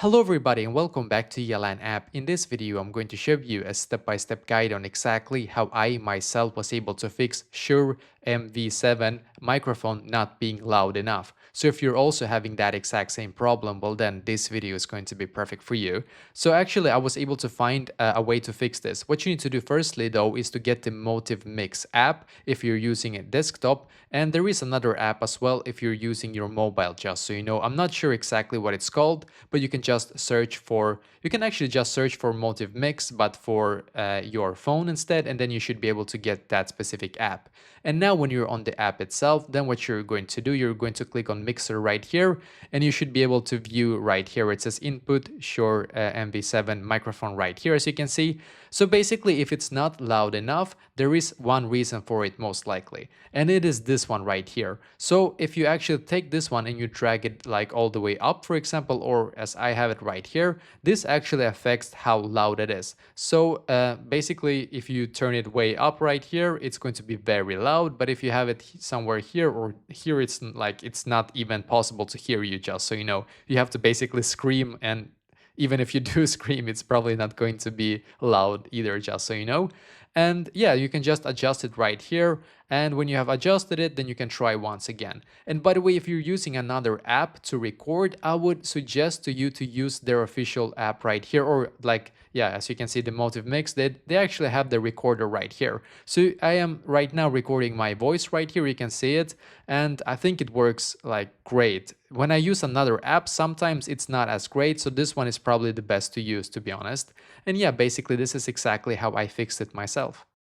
Hello everybody and welcome back to Yalan app. In this video, I'm going to show you a step-by-step guide on exactly how I myself was able to fix Shure MV7 microphone not being loud enough. So if you're also having that exact same problem, well then this video is going to be perfect for you. So actually I was able to find a way to fix this. What you need to do firstly though is to get the Motive Mix app if you're using a desktop, and there is another app as well if you're using your mobile, just so you know. I'm not sure exactly what it's called, but you can actually just search for Motive Mix, but for your phone instead, and then you should be able to get that specific app. And now when you're on the app itself, then what you're going to do, you're going to click on Mixer right here, and you should be able to view right here. It says input Shure MV7 microphone right here, as you can see. So basically, if it's not loud enough, there is one reason for it most likely, and it is this one right here. So if you actually take this one and you drag it like all the way up, for example, or as I have it right here, this actually affects how loud it is. So basically, if you turn it way up right here, it's going to be very loud, but if you have it somewhere here or here, it's not even possible to hear you, just so you know. You have to basically scream, and even if you do scream, it's probably not going to be loud either, just so you know. And yeah, you can just adjust it right here. And when you have adjusted it, then you can try once again. And by the way, if you're using another app to record, I would suggest to you to use their official app right here. Or like, yeah, as you can see, the Motive Mix, they actually have the recorder right here. So I am right now recording my voice right here. You can see it. And I think it works like great. When I use another app, sometimes it's not as great. So this one is probably the best to use, to be honest. And yeah, basically this is exactly how I fixed it myself.